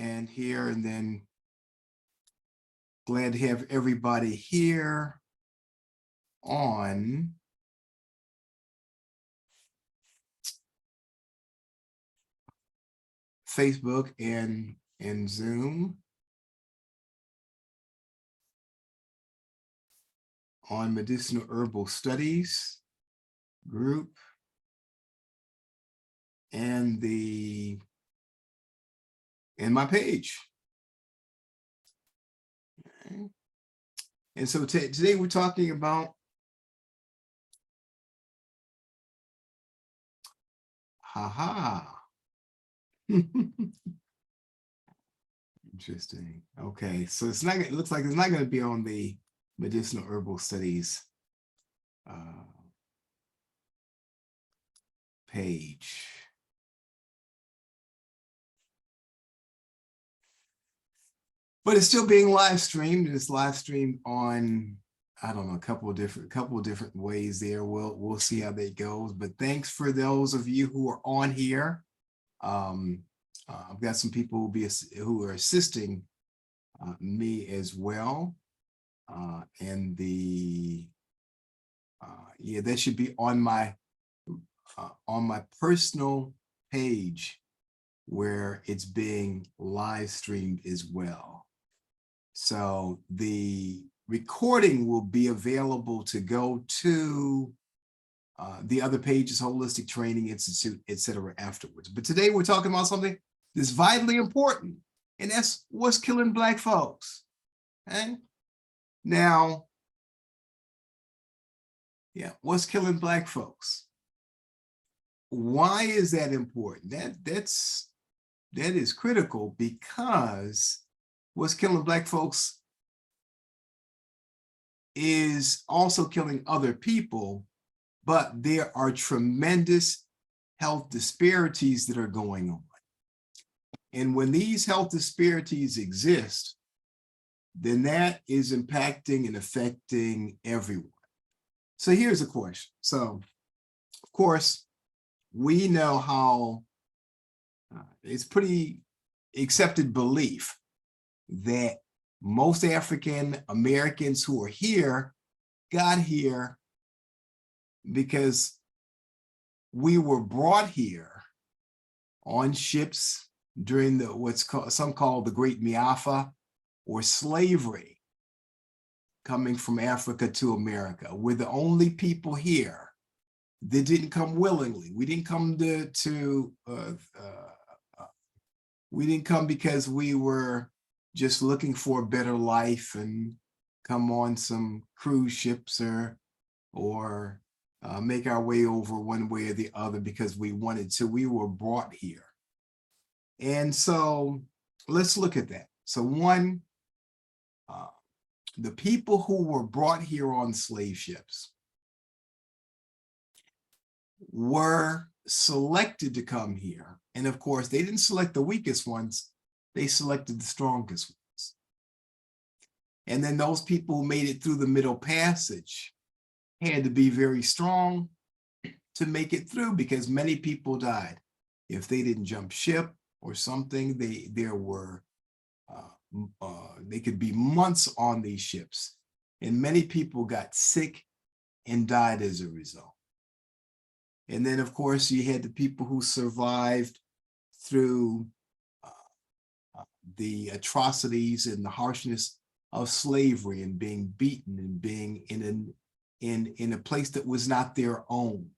and here, and then glad to have everybody here on Facebook and Zoom on Medicinal Herbal Studies group and my page. Okay. And so today we're talking about interesting. Okay, so it's not. It looks like it's not going to be on the Medicinal Herbal Studies page. But it's still being live streamed. It's live streamed on, I don't know, a couple of different ways there. We'll see how that goes. But thanks for those of you who are on here. I've got some people who are assisting me as well. And yeah, that should be on my personal page where it's being live streamed as well. So the recording will be available to go to the other pages, Holistic Training Institute, etc. afterwards. But today we're talking about something that's vitally important, and that's what's killing Black folks. Okay? Now, yeah, what's killing Black folks? Why is that important? That is critical, because what's killing Black folks is also killing other people, but there are tremendous health disparities that are going on. And when these health disparities exist, then that is impacting and affecting everyone. So here's a question. So, of course, we know how it's pretty accepted belief that most African Americans who are here got here because we were brought here on ships during some call the Great Miafa, or slavery, coming from Africa to America. We're the only people here that didn't come willingly. We didn't come we didn't come because we were just looking for a better life and come on some cruise ships or make our way over one way or the other because we wanted to. We were brought here. And so let's look at that. So one, the people who were brought here on slave ships were selected to come here. And of course, they didn't select the weakest ones, they selected the strongest ones. And then those people who made it through the Middle Passage had to be very strong to make it through, because many people died. If they didn't jump ship or something, they could be months on these ships. And many people got sick and died as a result. And then, of course, you had the people who survived through the atrocities and the harshness of slavery, and being beaten and being in a place that was not their own,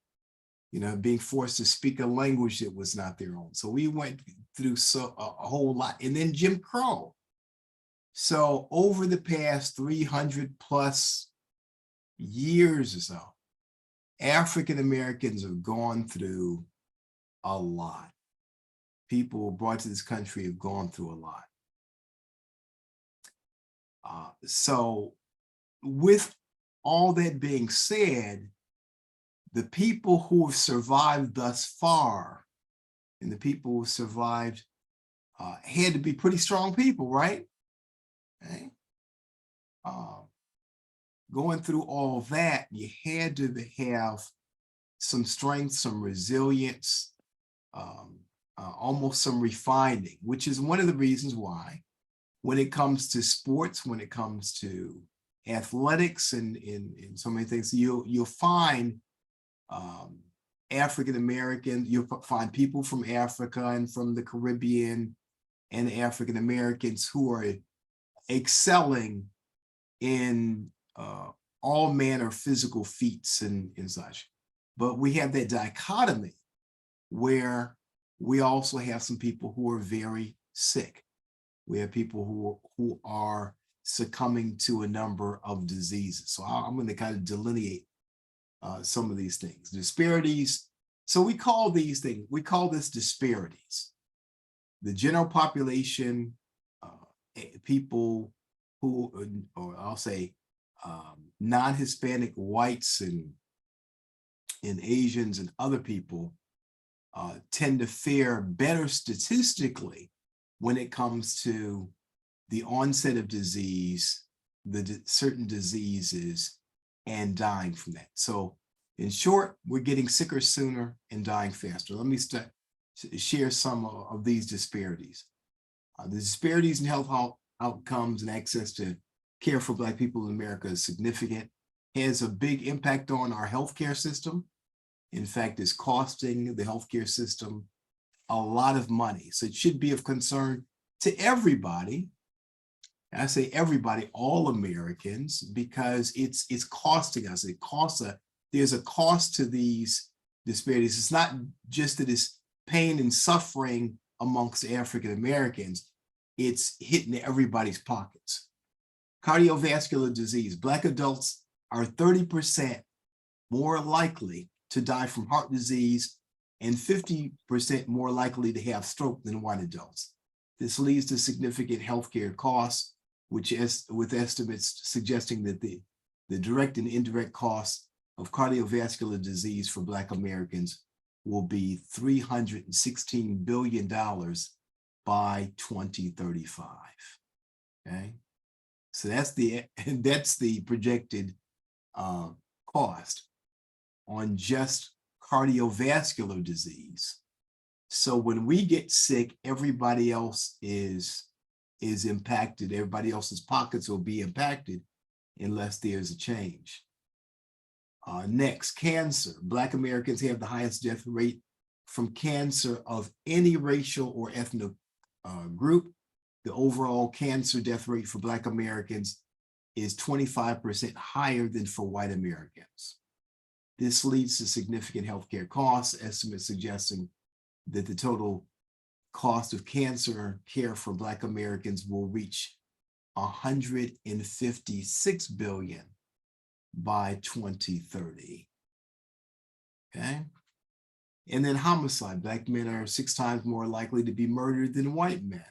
being forced to speak a language that was not their own. So we went through a whole lot. And then Jim Crow. So over the past 300 plus years or so, African Americans have gone through a lot. People brought to this country have gone through a lot. So with all that being said, the people who have survived thus far, and the people who survived had to be pretty strong people, right? Okay. Going through all that, you had to have some strength, some resilience, almost some refining, which is one of the reasons why when it comes to sports, when it comes to athletics and in so many things, you'll find African American, you'll find people from Africa and from the Caribbean and African Americans who are excelling in all manner of physical feats and such. But we have that dichotomy where we also have some people who are very sick. We have people who are succumbing to a number of diseases. So I'm going to kind of delineate some of these things. Disparities. So we call these things, we call this disparities. The general population, people who, or I'll say non-Hispanic whites and Asians and other people tend to fare better statistically when it comes to the onset of disease, certain diseases, and dying from that. So in short, we're getting sicker sooner and dying faster. Let me share some of these disparities. The disparities in health outcomes and access to care for Black people in America is significant. It has a big impact on our healthcare system. In fact, it's costing the healthcare system a lot of money. So it should be of concern to everybody. I say everybody, all Americans, because it's costing us. It costs there's a cost to these disparities. It's not just that it's pain and suffering amongst African Americans, it's hitting everybody's pockets. Cardiovascular disease. Black adults are 30% more likely to die from heart disease and 50% more likely to have stroke than white adults. This leads to significant healthcare costs, which is with estimates suggesting that the direct and indirect costs of cardiovascular disease for Black Americans will be $316 billion by 2035. Okay, so that's the projected cost on just cardiovascular disease. So when we get sick, everybody else is impacted. Everybody else's pockets will be impacted unless there's a change. Next, cancer. Black Americans have the highest death rate from cancer of any racial or ethnic group. The overall cancer death rate for Black Americans is 25% higher than for white Americans. This leads to significant healthcare costs, estimates suggesting that the total cost of cancer care for Black Americans will reach $156 billion by 2030. Okay. And then homicide. Black men are 6 times more likely to be murdered than white men.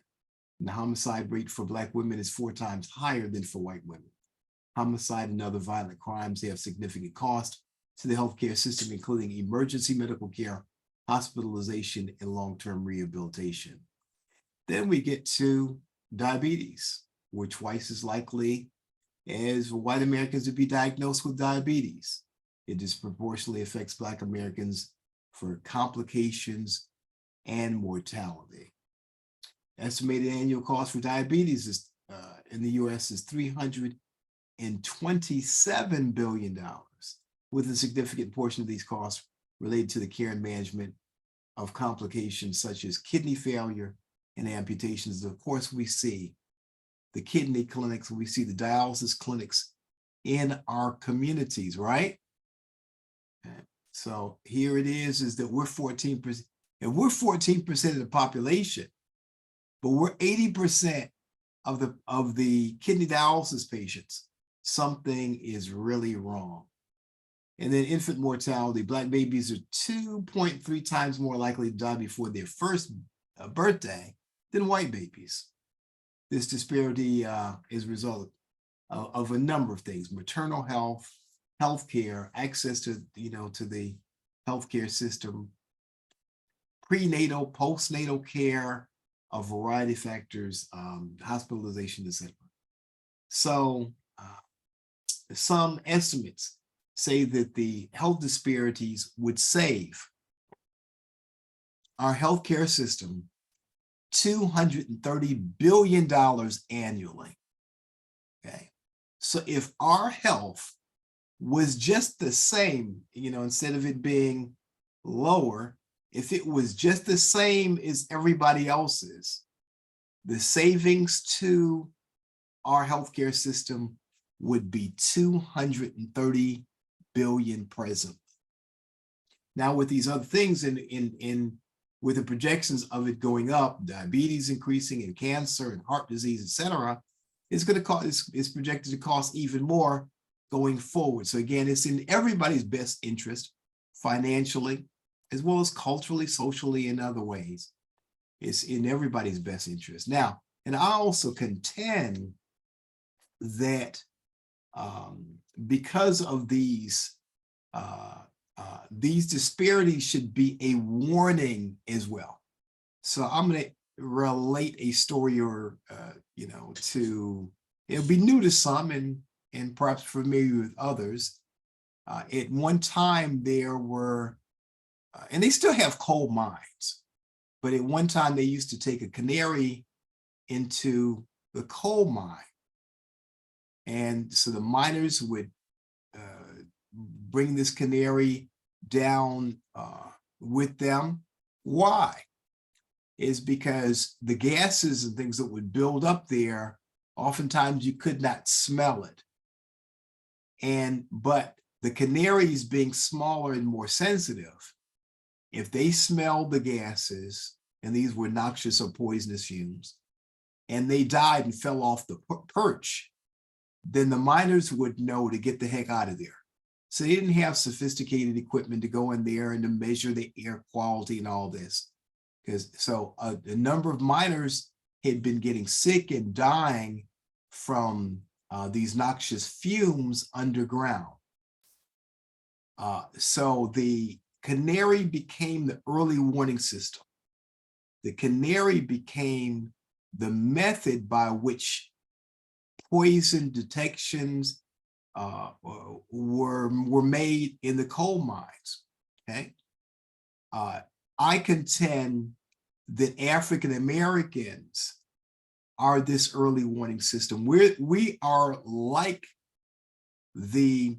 And the homicide rate for Black women is 4 times higher than for white women. Homicide and other violent crimes have significant cost to the healthcare system, including emergency medical care, hospitalization, and long-term rehabilitation. Then we get to diabetes. We're twice as likely as white Americans to be diagnosed with diabetes. It disproportionately affects Black Americans for complications and mortality. Estimated annual cost for diabetes is, in the US is $327 billion, with a significant portion of these costs related to the care and management of complications such as kidney failure and amputations. Of course, we see the kidney clinics, we see the dialysis clinics in our communities, right? Okay. So here it is that we're 14%, and we're 14% of the population, but we're 80% of the kidney dialysis patients. Something is really wrong. And then infant mortality. Black babies are 2.3 times more likely to die before their first birthday than white babies. This disparity is a result of a number of things: maternal health, healthcare, access to the healthcare system, prenatal, postnatal care, a variety of factors, hospitalization, etc. So some estimates say that the health disparities would save our healthcare system $230 billion annually. Okay. So if our health was just the same, instead of it being lower, if it was just the same as everybody else's, the savings to our healthcare system would be 230 billion presently. Now, with these other things with the projections of it going up, diabetes increasing and cancer and heart disease, etc., it's going to cost, it's projected to cost even more going forward. So again, it's in everybody's best interest, financially, as well as culturally, socially, and other ways. It's in everybody's best interest. Now, and I also contend that because of these disparities should be a warning as well. So I'm going to relate a story or, it'll be new to some and perhaps familiar with others. At one time there were, and they still have coal mines, but at one time they used to take a canary into the coal mine. And so the miners would bring this canary down with them. Why? Is because the gases and things that would build up there, oftentimes you could not smell it. But the canaries being smaller and more sensitive, if they smelled the gases, and these were noxious or poisonous fumes, and they died and fell off the perch, then the miners would know to get the heck out of there. So they didn't have sophisticated equipment to go in there and to measure the air quality and all this. So a number of miners had been getting sick and dying from these noxious fumes underground. So the canary became the early warning system. The canary became the method by which poison detections were made in the coal mines. Okay, I contend that African Americans are this early warning system. We are like the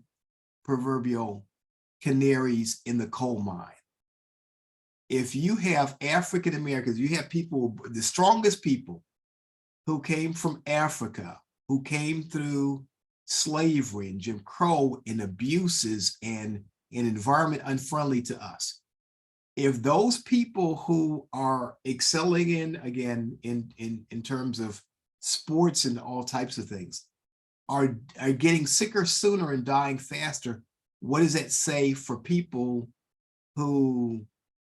proverbial canaries in the coal mine. If you have African Americans, you have people, the strongest people who came from Africa, who came through slavery and Jim Crow and abuses and an environment unfriendly to us. If those people who are excelling in terms of sports and all types of things are getting sicker sooner and dying faster, what does that say for people who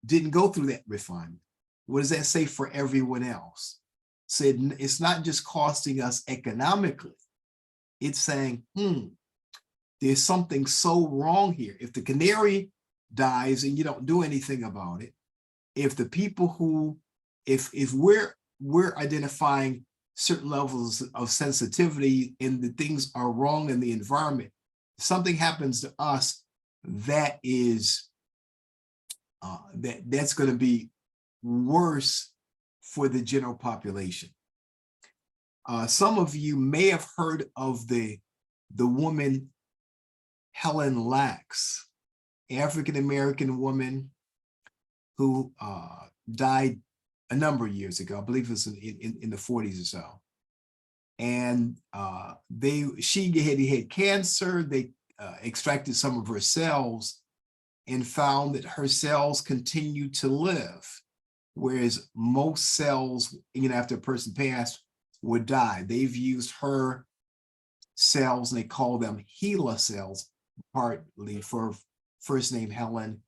didn't go through that refinement? What does that say for everyone else? So it's not just costing us economically. It's saying, there's something so wrong here. If the canary dies and you don't do anything about it, if the people who, if we're identifying certain levels of sensitivity and the things are wrong in the environment, if something happens to us, that is that's going to be worse for the general population. Some of you may have heard of the woman Helen Lax, African-American woman who died a number of years ago. I believe it was in the 40s or so. And she had cancer. They extracted some of her cells and found that her cells continued to live, whereas most cells, after a person passed, would die. They've used her cells, and they call them HeLa cells, partly for first name Helen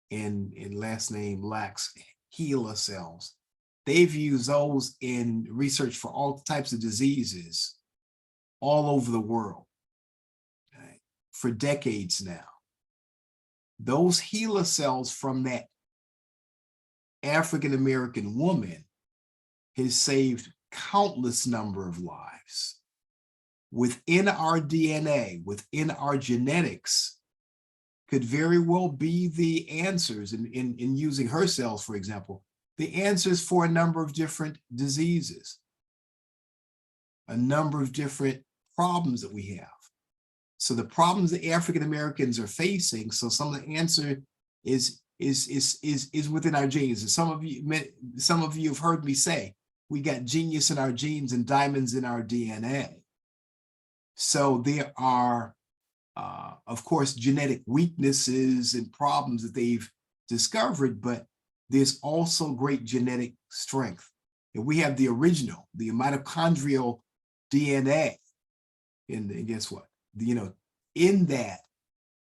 and last name Lax, HeLa cells. They've used those in research for all types of diseases all over the world, okay, for decades now. Those HeLa cells from that African-American woman has saved countless number of lives. Within our DNA, within our genetics, could very well be the answers in using her cells, for example, the answers for a number of different diseases, a number of different problems that we have. So the problems that African Americans are facing, so some of the answer is within our genes. And some of you have heard me say, we got genius in our genes and diamonds in our DNA. So there are, of course, genetic weaknesses and problems that they've discovered, but there's also great genetic strength. And we have the original, the mitochondrial DNA. And guess what? In that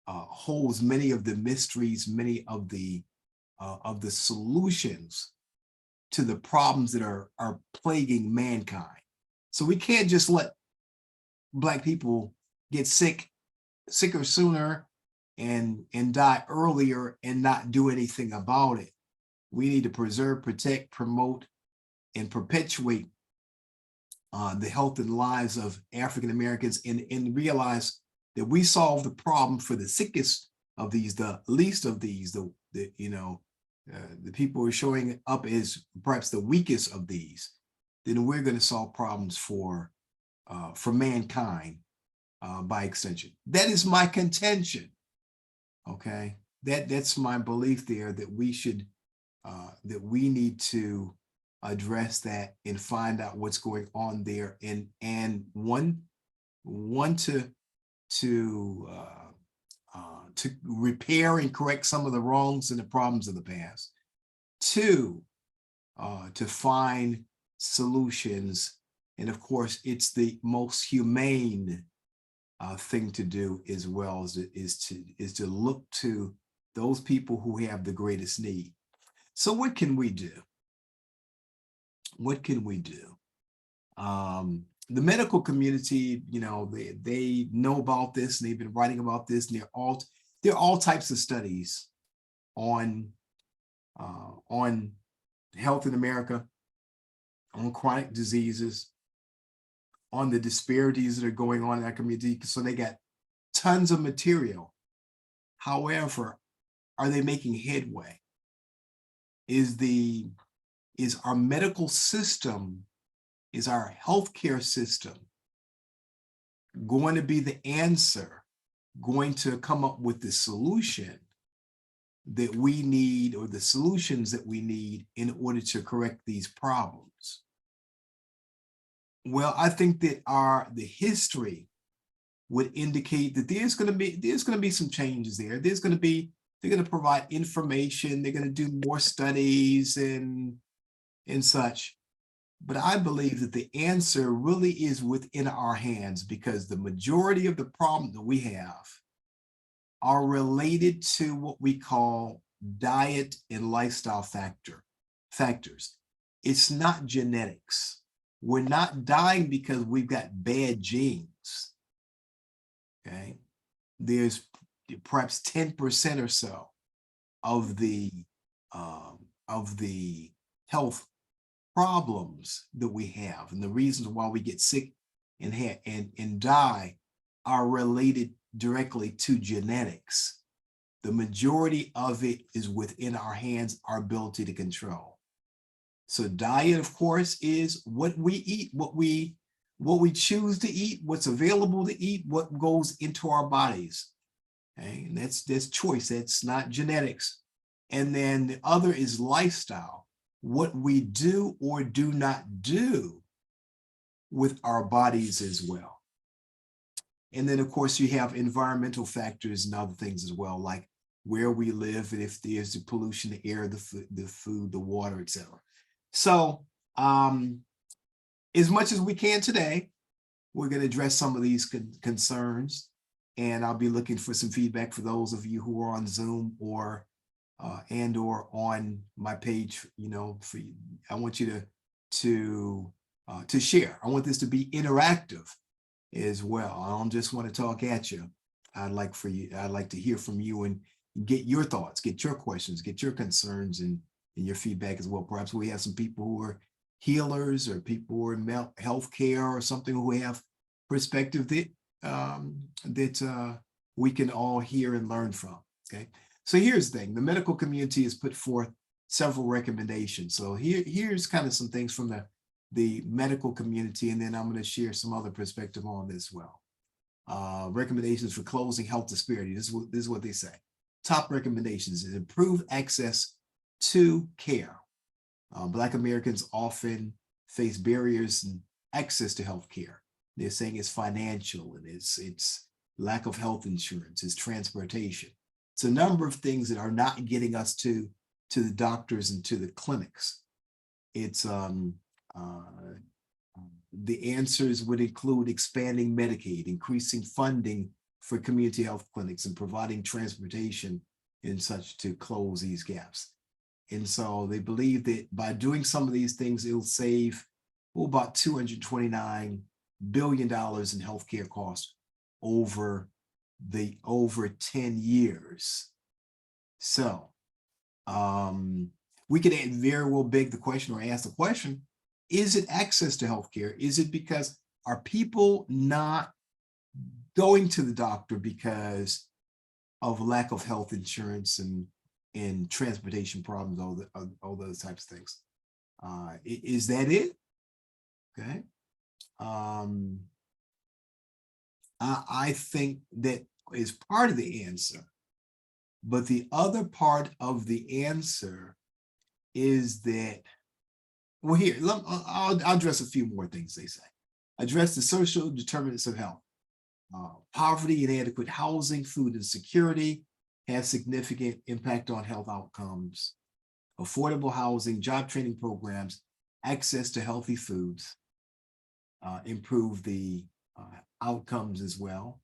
holds many of the mysteries, many of the solutions to the problems that are plaguing mankind. So we can't just let Black people get sicker sooner and die earlier and not do anything about it. We need to preserve, protect, promote, and perpetuate the health and lives of African Americans, and realize that we solve the problem for the sickest of these, the least of these, the people who are showing up as perhaps the weakest of these. Then we're going to solve problems for mankind by extension. That is my contention. Okay, that's my belief there, that we should that we need to address that and find out what's going on there, and one to repair and correct some of the wrongs and the problems of the past. Two, to find solutions, and of course, it's the most humane thing to do, as well as is to look to those people who have the greatest need. So what can we do? What can we do? The medical community, they know about this, and they've been writing about this, and there are all types of studies on health in America, on chronic diseases, on the disparities that are going on in that community. So they got tons of material. However, are they making headway? Is our medical system, is our healthcare system going to be the answer, going to come up with the solution that we need, or the solutions that we need in order to correct these problems? Well, I think that the history would indicate that there's going to be some changes there. They're going to provide information. They're going to do more studies and such. But I believe that the answer really is within our hands, because the majority of the problems that we have are related to what we call diet and lifestyle factors. It's not genetics. We're not dying because we've got bad genes. Okay, there's perhaps 10% or so of the health problems that we have, and the reasons why we get sick and die are related directly to genetics. The majority of it is within our hands, our ability to control. So diet, of course, is what we eat, what we choose to eat, what's available to eat, what goes into our bodies. Okay? And that's choice. That's not genetics. And then the other is lifestyle, what we do or do not do with our bodies as well. And then, of course, you have environmental factors and other things as well, like where we live, and if there's the pollution, the air, the food, the water, etc. So as much as we can today, we're going to address some of these concerns, and I'll be looking for some feedback for those of you who are on Zoom or on my page. I want you to share. I want this to be interactive as well. I don't just want to talk at you. I'd like to hear from you and get your thoughts, get your questions, get your concerns and your feedback as well. Perhaps we have some people who are healers, or people who are in healthcare or something, who have perspective that we can all hear and learn from. Okay, so here's the thing: the medical community has put forth several recommendations. So here's kind of some things from the medical community, and then I'm going to share some other perspective on this as well. Recommendations for closing health disparity. This is what they say. Top recommendations is improve access to care. Black Americans often face barriers in access to health care. They're saying it's financial, and it's lack of health insurance, it's transportation. It's a number of things that are not getting us to the doctors and to the clinics. It's the answers would include expanding Medicaid, increasing funding for community health clinics, and providing transportation and such to close these gaps. And so they believe that by doing some of these things, it'll save about $229 billion in healthcare costs over 10 years. So we could very well beg the question or ask the question, is it access to healthcare? Is it because are people not going to the doctor because of lack of health insurance and transportation problems, all those types of things? Is that it? Okay. I think that is part of the answer, but the other part of the answer is that, well, here, I'll address a few more things they say. Address the social determinants of health. Poverty, inadequate housing, food insecurity have significant impact on health outcomes. Affordable housing, job training programs, access to healthy foods improve the outcomes as well.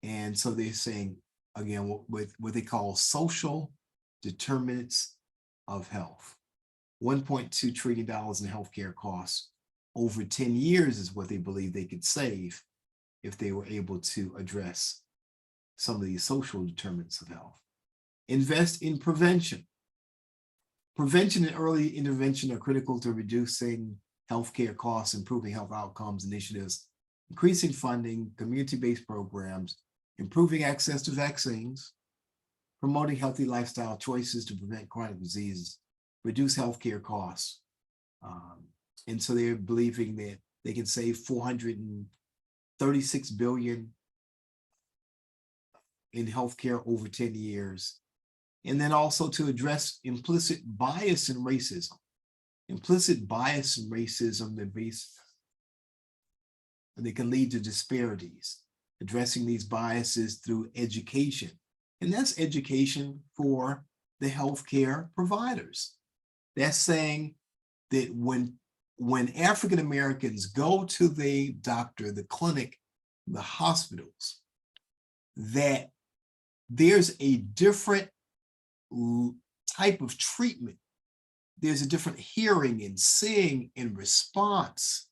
And so they're saying, again, what they call social determinants of health. $1.2 trillion in healthcare costs over 10 years is what they believe they could save if they were able to address some of these social determinants of health. Invest in prevention. Prevention and early intervention are critical to reducing healthcare costs, improving health outcomes initiatives, increasing funding, community-based programs, improving access to vaccines, promoting healthy lifestyle choices to prevent chronic diseases, reduce healthcare costs. And so they're believing that they can save $436 billion in healthcare over 10 years. And then also to address implicit bias and racism. Implicit bias and racism that they can lead to disparities. Addressing these biases through education. And that's education for the healthcare providers. That's saying that when African Americans go to the doctor, the clinic, the hospitals, that there's a different type of treatment. There's a different hearing and seeing and response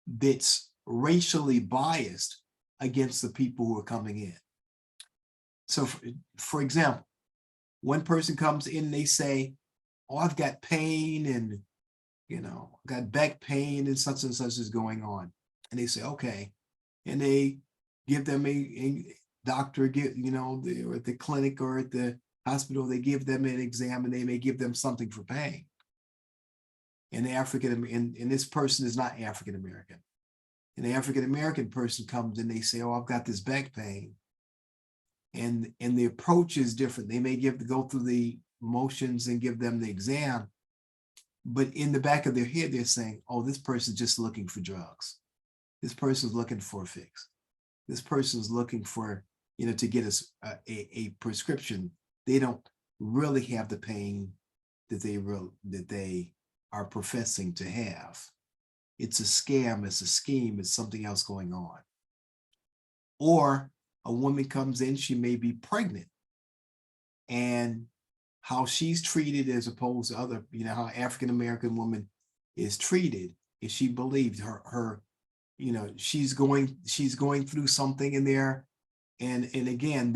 that's racially biased against the people who are coming in. So for example, one person comes in and they say, oh, I've got pain and, got back pain and such is going on. And they say, okay. And they give them a doctor, or at the clinic or at the hospital, they give them an exam and they may give them something for pain. And and this person is not African-American. An African-American person comes and they say, oh, I've got this back pain. And the approach is different. They may go through the motions and give them the exam, but in the back of their head, they're saying, oh, this person's just looking for drugs. This person's looking for a fix. This person's looking for, to get us a prescription. They don't really have the pain that they are professing to have. It's a scam, it's a scheme, it's something else going on. Or a woman comes in, she may be pregnant, and how she's treated as opposed to other, how African-American woman is treated, is she believed her she's going through something in there, and again,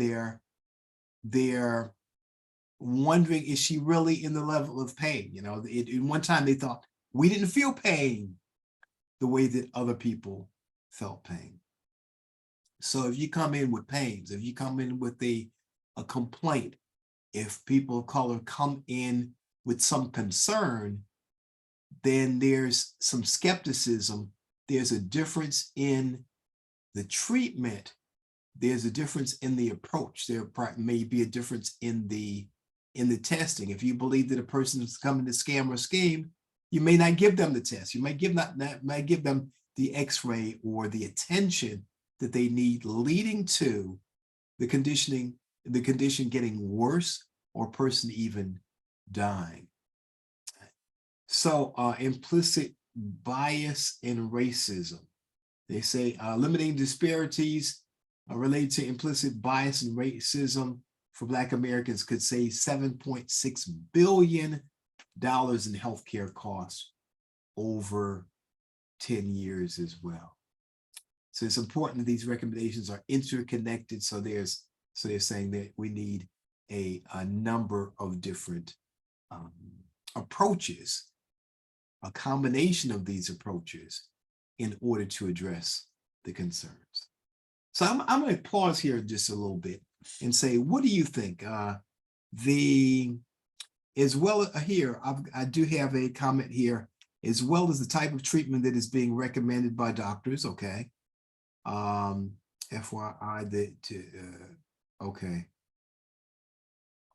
they're wondering, is she really in the level of pain? In one time they thought, we didn't feel pain the way that other people felt pain. So if you come in with pains, if you come in with a complaint, if people of color come in with some concern, then there's some skepticism. There's a difference in the treatment. There's a difference in the approach. There may be a difference in the testing. If you believe that a person is coming to scam or scheme, you may not give them the test. You might give them the X-ray or the attention that they need, leading to the condition getting worse or person even dying. So implicit bias and racism. They say limiting disparities related to implicit bias and racism for Black Americans could save $7.6 billion in healthcare costs over 10 years as well. So it's important that these recommendations are interconnected. So they're saying that we need a number of different approaches, a combination of these approaches in order to address the concerns. So I'm going to pause here just a little bit and say, what do you think? As well here, I do have a comment here, as well as the type of treatment that is being recommended by doctors. Okay. FYI okay.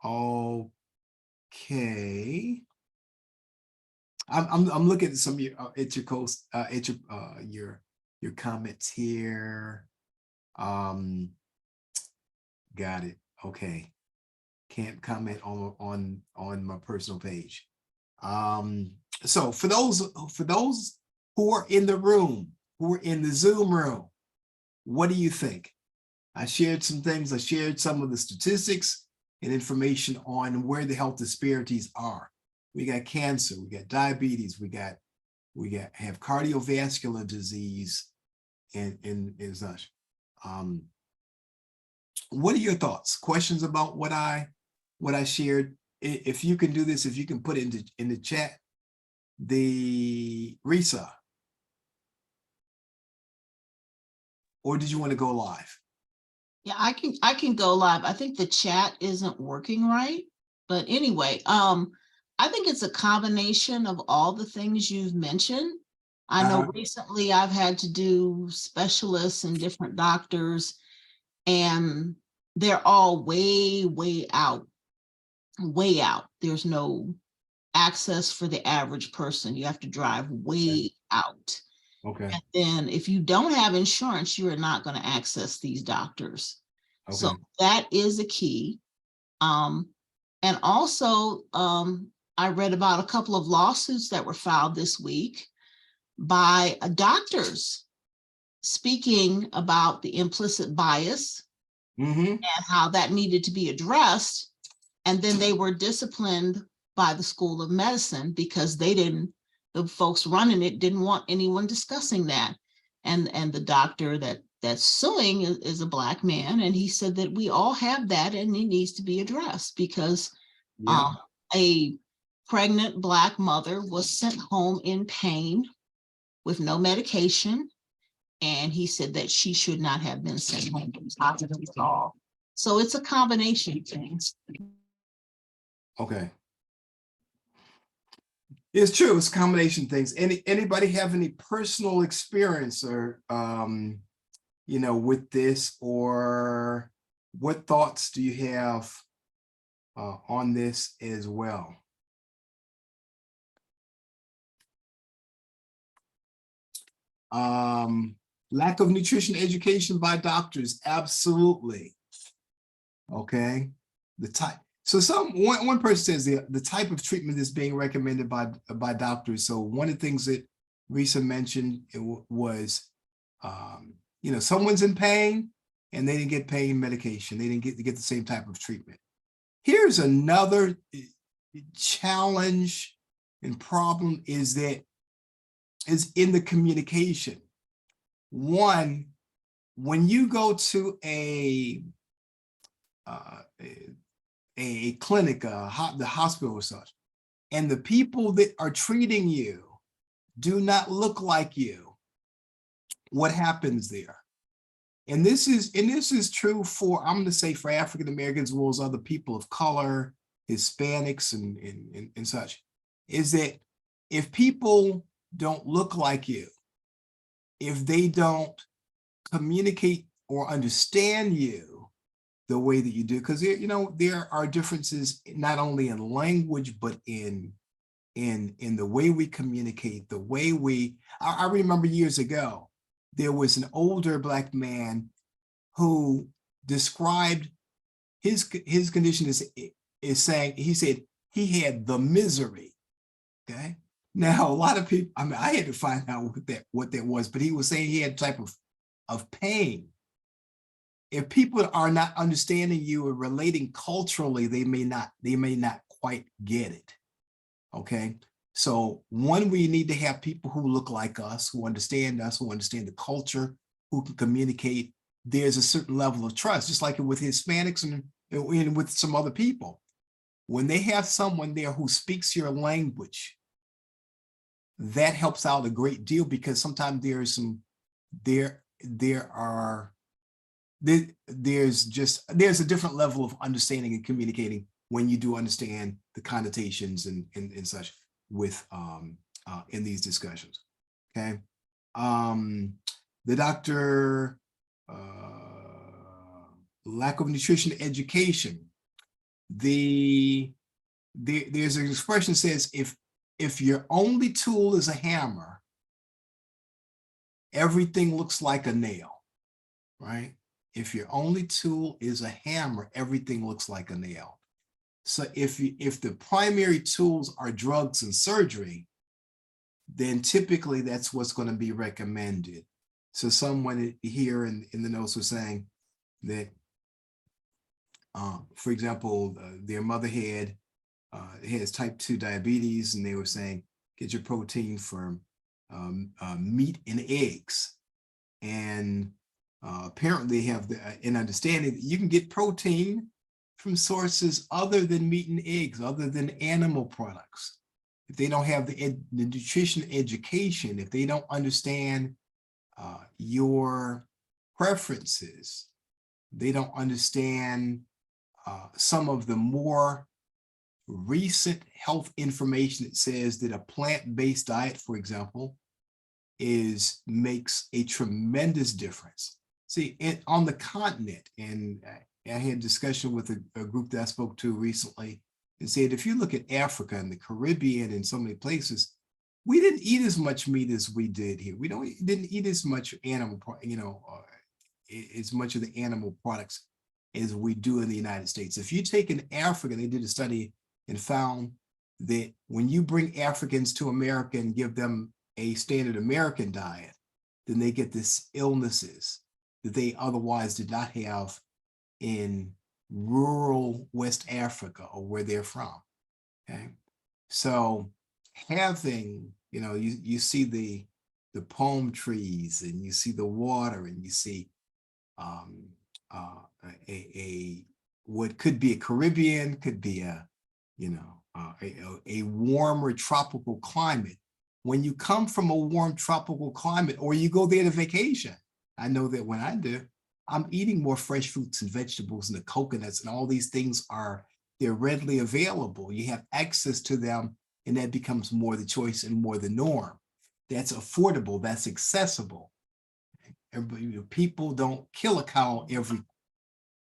Okay. I'm looking at some of your your comments here. Got it. Okay. Can't comment on my personal page. So for those who are in the room, who are in the Zoom room, what do you think? I shared some things. I shared some of the statistics and information on where the health disparities are. We got cancer, we got diabetes, we have cardiovascular disease and such. What are your thoughts? Questions about what I shared? If you can do this, if you can put it in the chat, the Risa, or did you want to go live? Yeah, I can go live. I think the chat isn't working right, but anyway, I think it's a combination of all the things you've mentioned. I know recently I've had to do specialists and different doctors, and they're all way out. There's no access for the average person. You have to drive way out. Okay. And then if you don't have insurance, you are not going to access these doctors. Okay. So that is a key. And also, I read about a couple of lawsuits that were filed this week by doctors speaking about the implicit bias and how that needed to be addressed. And then they were disciplined by the School of Medicine because the folks running it didn't want anyone discussing that. And the doctor that's suing is a Black man. And he said that we all have that and it needs to be addressed because a pregnant Black mother was sent home in pain with no medication. And he said that she should not have been sent home to the hospital at all. So it's a combination of things. Okay. It's true. It's a combination of things. Anybody have any personal experience or, with this, or what thoughts do you have on this as well? Lack of nutrition education by doctors. Absolutely. Okay. So one person says the type of treatment is being recommended by doctors. So one of the things that Risa mentioned was, someone's in pain and they didn't get pain medication. They didn't get the same type of treatment. Here's another challenge and problem is in the communication. One, when you go to a clinic, the hospital or such, and the people that are treating you do not look like you, what happens there? And this is true for, I'm going to say, for African Americans as well as other people of color, Hispanics and such, is that if people don't look like you, if they don't communicate or understand you the way that you do, because there are differences not only in language but in the way we communicate, the way I remember years ago, there was an older Black man who described his condition is saying, he said he had the misery. Okay. Now, a lot of people, I mean, I had to find out what that was, but he was saying he had a type of pain. If people are not understanding you or relating culturally, they may not quite get it. Okay. So one, we need to have people who look like us, who understand the culture, who can communicate. There's a certain level of trust, just like with Hispanics and with some other people. When they have someone there who speaks your language, that helps out a great deal, because sometimes there's a different level of understanding and communicating when you do understand the connotations and such with in these discussions. Okay. The doctor, lack of nutrition education. There's an expression that says, if your only tool is a hammer, everything looks like a nail, right? If your only tool is a hammer, everything looks like a nail. So if the primary tools are drugs and surgery, then typically that's what's going to be recommended. So someone here in the notes was saying that, for example, their mother has type 2 diabetes, and they were saying, get your protein from meat and eggs. And apparently have an understanding that you can get protein from sources other than meat and eggs, other than animal products. If they don't have the nutrition education, if they don't understand your preferences, they don't understand some of the more recent health information that says that a plant-based diet, for example, makes a tremendous difference. See, on the continent, and I had a discussion with a group that I spoke to recently, and said, if you look at Africa and the Caribbean and so many places, we didn't eat as much meat as we did here. We didn't eat as much animal, as much of the animal products as we do in the United States. If you take an African, they did a study and found that when you bring Africans to America and give them a standard American diet, then they get these illnesses that they otherwise did not have in rural West Africa or where they're from. Okay. So having, you see the palm trees, and you see the water, and you see what could be a Caribbean, could be a warmer tropical climate. When you come from a warm tropical climate, or you go there to vacation, I know that when I do, I'm eating more fresh fruits and vegetables, and the coconuts and all these things they're readily available. You have access to them, and that becomes more the choice and more the norm. That's affordable, that's accessible. People don't kill a cow every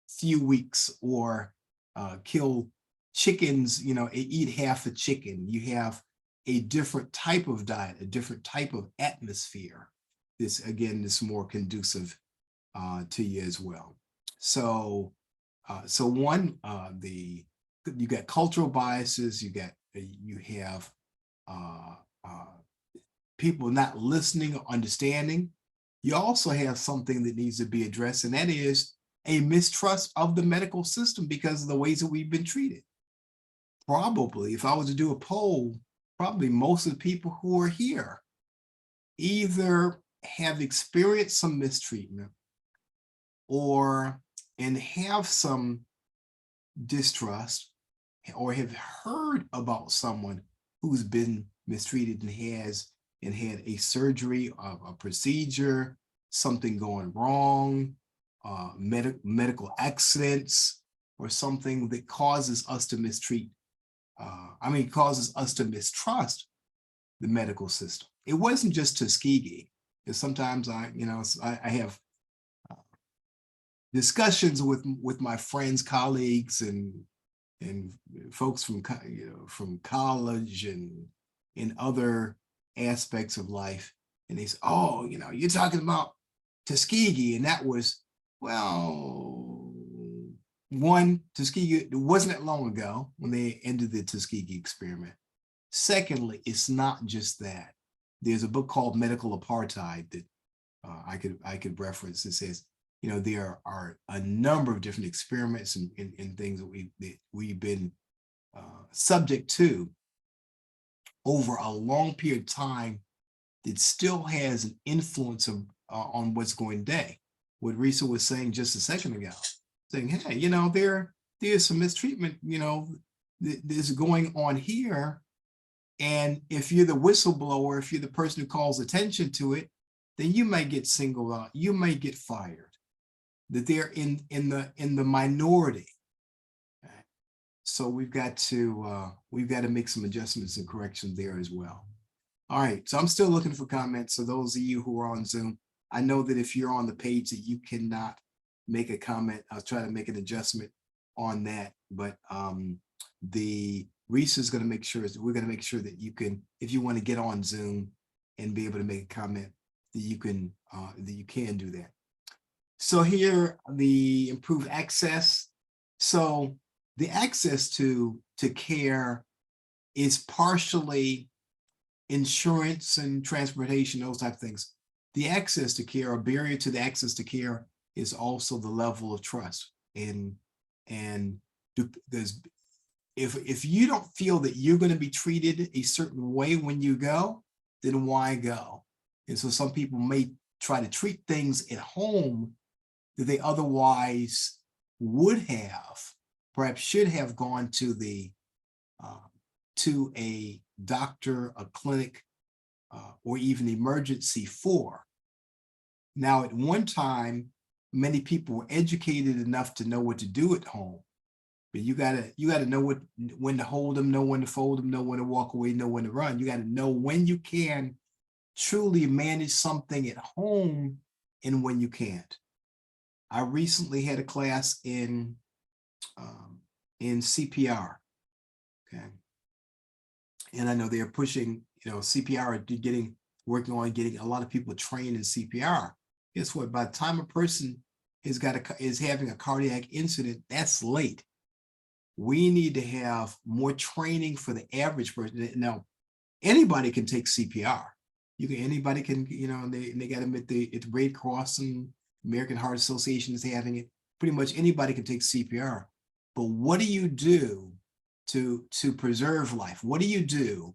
few weeks, or kill chickens, eat half a chicken. You have a different type of diet, a different type of atmosphere. This more conducive to you as well. So, you got cultural biases. You have people not listening or understanding. You also have something that needs to be addressed, and that is a mistrust of the medical system because of the ways that we've been treated. Probably, if I was to do a poll, probably most of the people who are here either have experienced some mistreatment and have some distrust, or have heard about someone who's been mistreated and had a surgery, a procedure, something going wrong, medical accidents or something that causes us to mistreat, causes us to mistrust the medical system. It wasn't just Tuskegee, because sometimes I have discussions with my friends, colleagues, and folks from from college and in other aspects of life, and they say, "Oh, you're talking about Tuskegee," and that was, well, one, Tuskegee, it wasn't that long ago when they ended the Tuskegee experiment. Secondly, it's not just that. There's a book called Medical Apartheid that I could reference. It says, there are a number of different experiments and things that we've been subject to over a long period of time that still has an influence on what's going today. What Risa was saying just a second ago, saying, hey, there's some mistreatment, that's going on here. And if you're the whistleblower, if you're the person who calls attention to it, then you may get singled out, you may get fired, that they're in the minority. So we've got to make some adjustments and corrections there as well. All right, so I'm still looking for comments. So those of you who are on Zoom, I know that if you're on the page that you cannot make a comment, I'll try to make an adjustment on that. But Reese is going to make sure we're going to make sure that you can, if you want to get on Zoom and be able to make a comment, that you can do that. So here, the improved access. So the access to care is partially insurance and transportation, those type of things. The access to care, or barrier to the access to care, is also the level of trust. And there's, if you don't feel that you're going to be treated a certain way when you go, then why go? And so some people may try to treat things at home that they otherwise would have, perhaps should have gone to a doctor, a clinic, or even emergency for. Now, at one time, many people were educated enough to know what to do at home, but you gotta know when to hold them, know when to fold them, know when to walk away, know when to run. You gotta know when you can truly manage something at home and when you can't. I recently had a class in CPR, okay, and I know they're pushing, CPR, working on getting a lot of people trained in CPR. Guess what? By the time a person is having a cardiac incident, that's late. We need to have more training for the average person. Now, anybody can take CPR. Anybody can, they got to admit it's Red Cross and American Heart Association is having it. Pretty much anybody can take CPR. But what do you do to preserve life? What do you do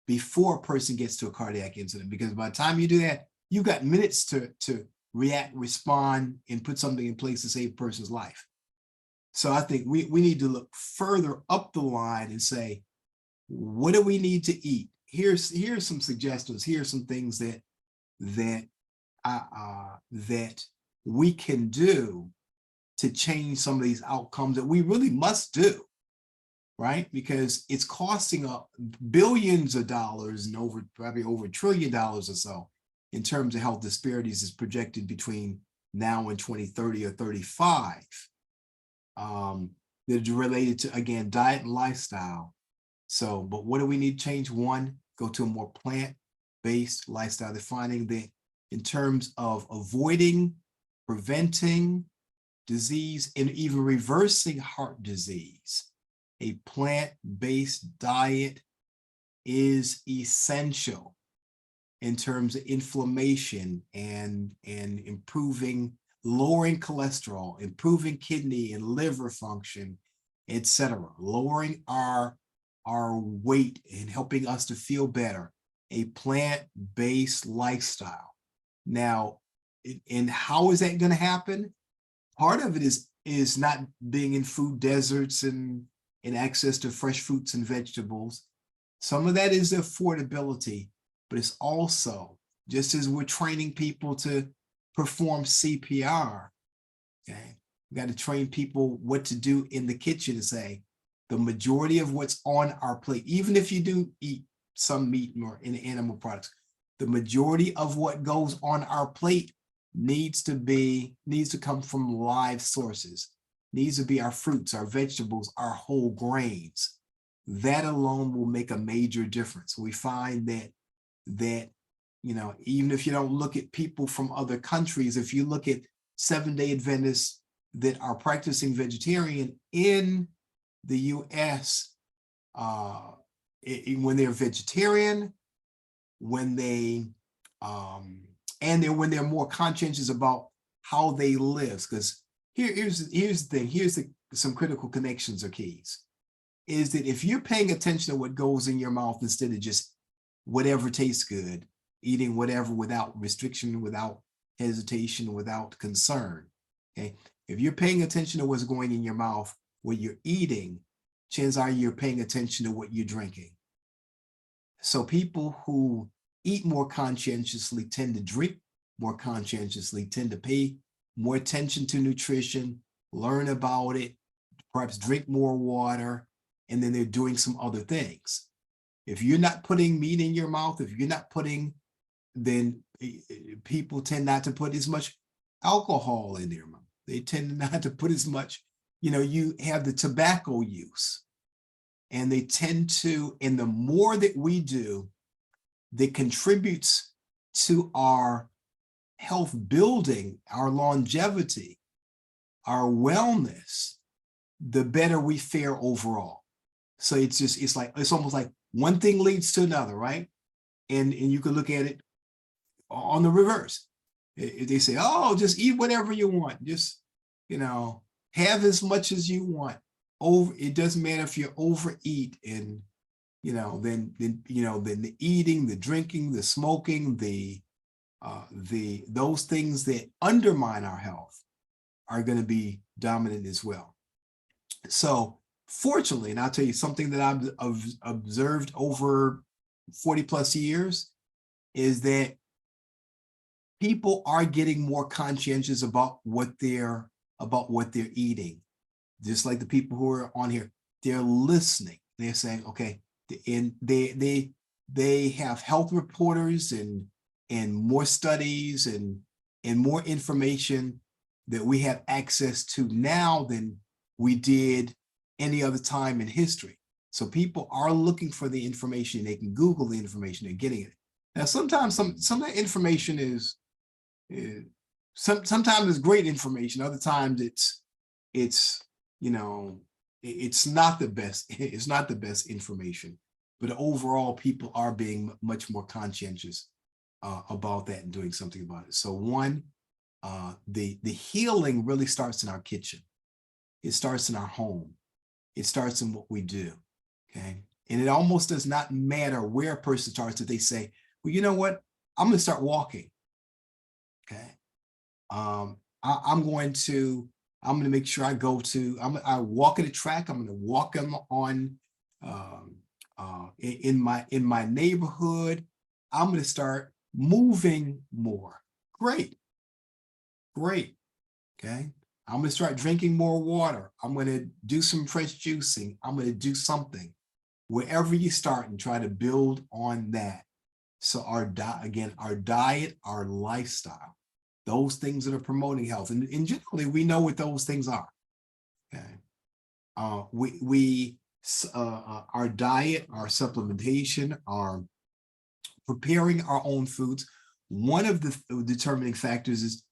before a person gets to a cardiac incident? Because by the time you do that, you've got minutes to react, respond, and put something in place to save a person's life. So I think we need to look further up the line and say, what do we need to eat? Here's some suggestions. Here's some things that we can do to change some of these outcomes that we really must do, right? Because it's costing billions of dollars and probably over $1 trillion or so in terms of health disparities is projected between now and 2030 or 35. That are related to, again, diet and lifestyle. So, but what do we need to change? One, go to a more plant-based lifestyle, defining that in terms of avoiding, preventing disease, and even reversing heart disease. A plant-based diet is essential in terms of inflammation and improving, lowering cholesterol, improving kidney and liver function, etc. Lowering our weight and helping us to feel better. A plant-based lifestyle. Now, and how is that going to happen? Part of it is not being in food deserts and access to fresh fruits and vegetables. Some of that is affordability, but it's also, just as we're training people to perform CPR, Okay. We got to train people what to do in the kitchen to say the majority of what's on our plate, even if you do eat some meat or in animal products, the majority of what goes on our plate needs to come from live sources, needs to be our fruits, our vegetables, our whole grains. That alone will make a major difference. We find that even if you don't look at people from other countries, if you look at Seventh-day Adventists that are practicing vegetarian in the US, when they're vegetarian, when when they're more conscientious about how they live, because here's the thing, some critical connections or keys, is that if you're paying attention to what goes in your mouth instead of just whatever tastes good, eating whatever without restriction, without hesitation, without concern, okay? If you're paying attention to what's going in your mouth, what you're eating, chances are you're paying attention to what you're drinking. So people who eat more conscientiously tend to drink more conscientiously, tend to pay more attention to nutrition, learn about it, perhaps drink more water, and then they're doing some other things. If you're not putting meat in your mouth, if you're not putting, then people tend not to put as much alcohol in their mouth. They tend not to put as much, you have the tobacco use, and they tend to, and the more that we do that contributes to our health building, our longevity, our wellness, the better we fare overall. So it's almost like one thing leads to another, right? And you can look at it on the reverse. They say, oh, just eat whatever you want. Just, have as much as you want. It doesn't matter if you overeat, and then the eating, the drinking, the smoking, those things that undermine our health are going to be dominant as well. So fortunately, and I'll tell you something that I've observed over 40 plus years, is that people are getting more conscientious about what they're eating. Just like the people who are on here, they're listening. They're saying, okay, and they have health reporters and more studies and more information that we have access to now than we did any other time in history. So people are looking for the information. They can Google the information, they're getting it. Now, sometimes some of that information is sometimes it's great information. Other times it's not the best. It's not the best information. But overall, people are being much more conscientious about that and doing something about it. So one, the healing really starts in our kitchen. It starts in our home. It starts in what we do. Okay. And it almost does not matter where a person starts if they say, well, you know what? I'm going to start walking. Okay. I'm going to make sure I I walk at a track. I'm going to walk on in my neighborhood. I'm going to start moving more. Great. Okay. I'm going to start drinking more water. I'm going to do some fresh juicing. I'm going to do something. Wherever you start, and try to build on that. So our diet, our lifestyle, those things that are promoting health, and generally we know what those things are. Okay. Our diet, our supplementation, our preparing our own foods. One of the determining factors is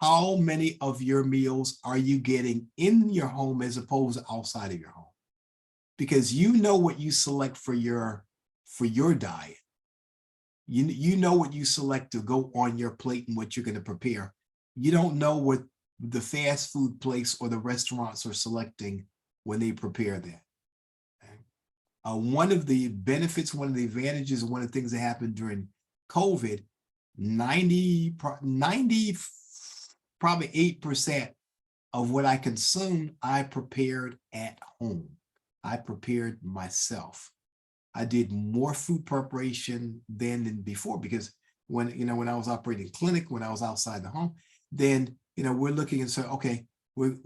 how many of your meals are you getting in your home as opposed to outside of your home? Because you know what you select for your diet. You know what you select to go on your plate and what you're going to prepare. You don't know what the fast food place or the restaurants are selecting when they prepare that. Okay. One of the benefits, one of the advantages, one of the things that happened during COVID, 90 probably 8% of what I consumed, I prepared at home. I prepared myself. I did more food preparation than before, because when I was operating clinic, when I was outside the home, then we're looking and say, okay, we're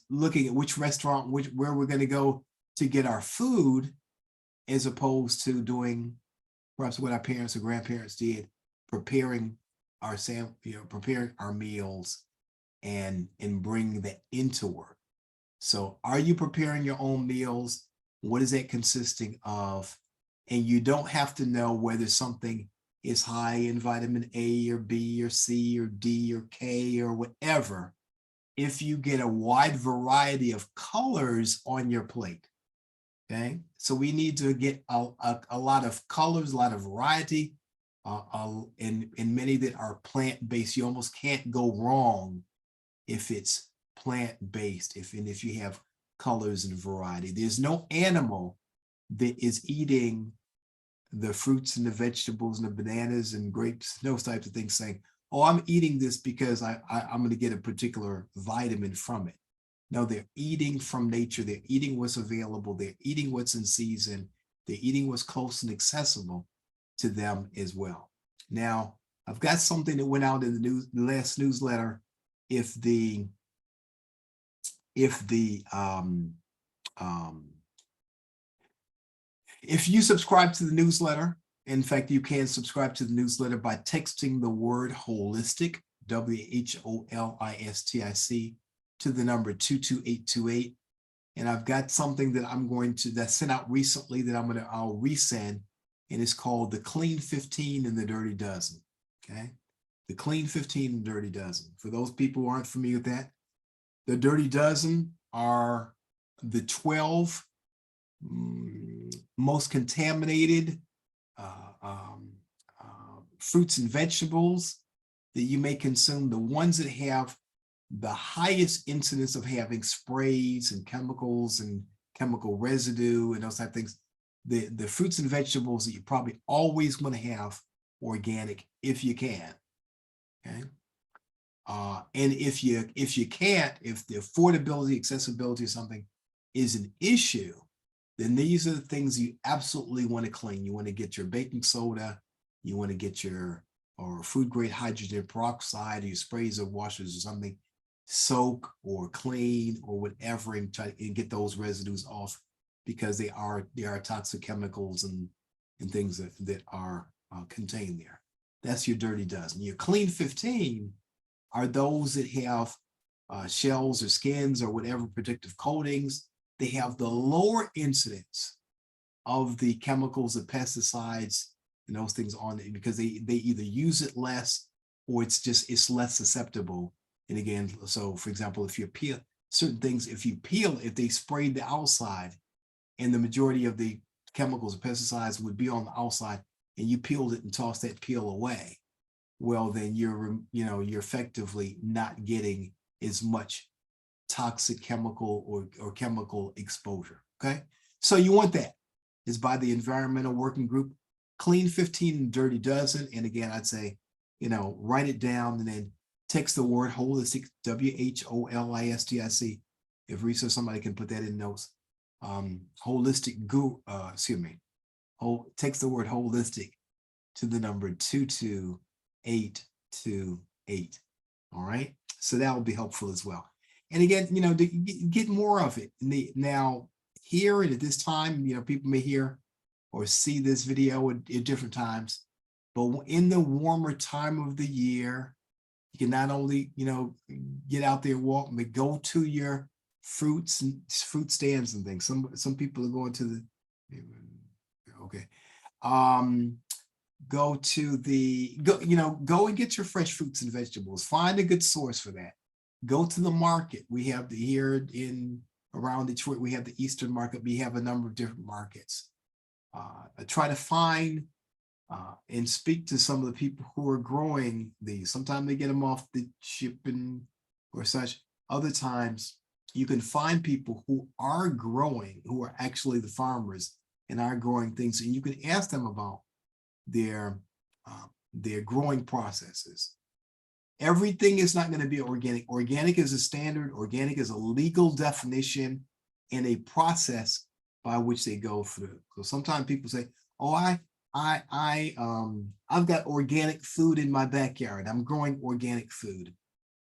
looking at which restaurant, where we're going to go to get our food, as opposed to doing perhaps what our parents or grandparents did, preparing preparing our meals and bringing that into work. So are you preparing your own meals? What is that consisting of? And you don't have to know whether something is high in vitamin A or B or C or D or K or whatever, if you get a wide variety of colors on your plate. Okay, so we need to get a lot of colors, a lot of variety, and many that are plant-based. You almost can't go wrong if it's plant-based, if you have colors and variety. There's no animal that is eating the fruits and the vegetables and the bananas and grapes, those types of things, saying, oh, I'm eating this because I'm going to get a particular vitamin from it. No, they're eating from nature. They're eating what's available. They're eating what's in season. They're eating what's close and accessible to them as well. Now, I've got something that went out in the last newsletter. If you subscribe to the newsletter, in fact, you can subscribe to the newsletter by texting the word holistic, WHOLISTIC, to the number 22828. And I've got something that that's sent out recently that I'll resend, and it's called the Clean 15 and the Dirty Dozen. Okay, the Clean 15 and Dirty Dozen. For those people who aren't familiar with that, the Dirty Dozen are the 12 most contaminated fruits and vegetables that you may consume, the ones that have the highest incidence of having sprays and chemicals and chemical residue and those type of things. The fruits and vegetables that you probably always want to have organic if you can. Okay. And if you can't, if the affordability, accessibility of something is an issue, then these are the things you absolutely want to clean. You want to get your baking soda, you want to get your food grade hydrogen peroxide, or your sprays or washers or something, soak or clean or whatever, and try and get those residues off, because they are toxic chemicals and things that are contained there. That's your Dirty Dozen. Your Clean 15 are those that have shells or skins or whatever protective coatings. They have the lower incidence of the chemicals, the pesticides, and those things on it, because they either use it less, or it's less susceptible. And again, so for example, if you peel certain things, if they sprayed the outside, and the majority of the chemicals and pesticides would be on the outside, and you peeled it and tossed that peel away, well, then you're effectively not getting as much toxic chemical or chemical exposure. Okay, so you want that. Is by the Environmental Working Group, Clean 15 and Dirty Dozen. And again, I'd say, write it down and then text the word holistic, WHOLISTIC. If research, somebody can put that in notes. Holistic guru, text the word holistic to the number 22828. All right, so that will be helpful as well. And again, to get more of it. Now, here and at this time, people may hear or see this video at different times, but in the warmer time of the year, you can not only, get out there, walk, but go to your fruit stands and things. Some people are going to the, okay. Go and get your fresh fruits and vegetables. Find a good source for that. Go to the market. We have here around Detroit, we have the Eastern market. We have a number of different markets. Try to find and speak to some of the people who are growing these. Sometimes they get them off the shipping or such. Other times you can find people who are growing, who are actually the farmers and are growing things, and you can ask them about their growing processes. Everything is not going to be organic. Organic is a standard. Organic is a legal definition and a process by which they go through. So sometimes people say, "Oh, I've got organic food in my backyard. I'm growing organic food."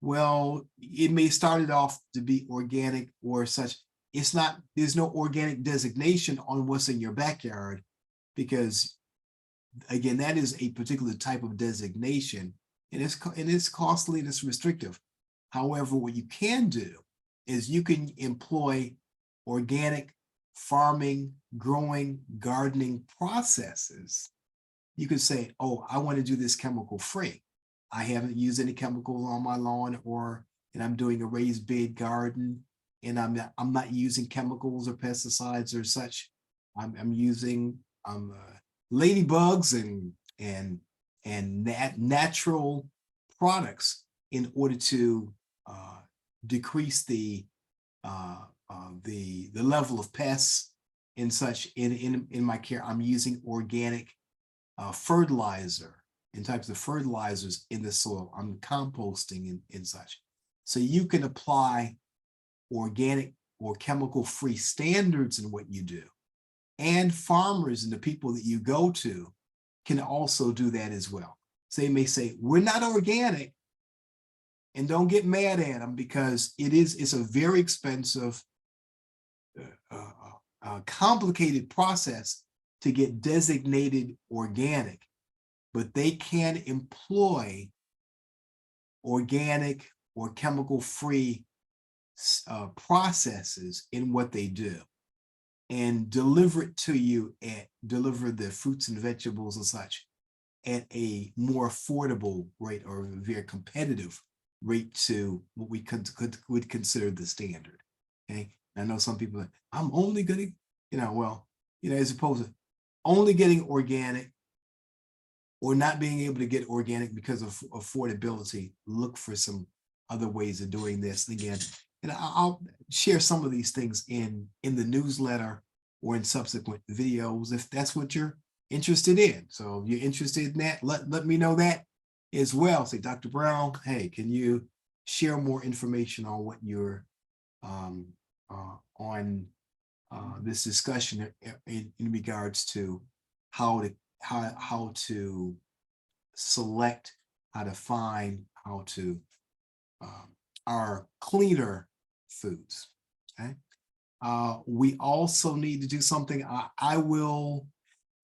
Well, it may start it off to be organic or such. It's not, there's no organic designation on what's in your backyard because again, that is a particular type of designation and it's costly and it's restrictive. However, what you can do is you can employ organic farming, growing, gardening processes. You could say, oh, I want to do this chemical free. I haven't used any chemicals on my lawn and I'm doing a raised bed garden and I'm not using chemicals or pesticides or such. I'm using ladybugs and natural products in order to decrease the level of pests and such in my care. I'm using organic fertilizer and types of fertilizers in the soil. I'm composting and such. So you can apply organic or chemical-free standards in what you do. And farmers and the people that you go to can also do that as well. So they may say, we're not organic, and don't get mad at them because it's a very expensive, complicated process to get designated organic, but they can employ organic or chemical-free processes in what they do and deliver it to you and deliver the fruits and vegetables and such at a more affordable rate or a very competitive rate to what we would consider the standard. Okay. I know some people are, I'm only gonna, well, as opposed to only getting organic or not being able to get organic because of affordability, look for some other ways of doing this. And again, and I'll share some of these things in the newsletter or in subsequent videos if that's what you're interested in. So if you're interested in that, let me know that as well. Say, Dr. Brown, hey, can you share more information on what you're on this discussion in regards to how to select, how to find, how to our cleaner foods. Okay. We also need to do something. I will.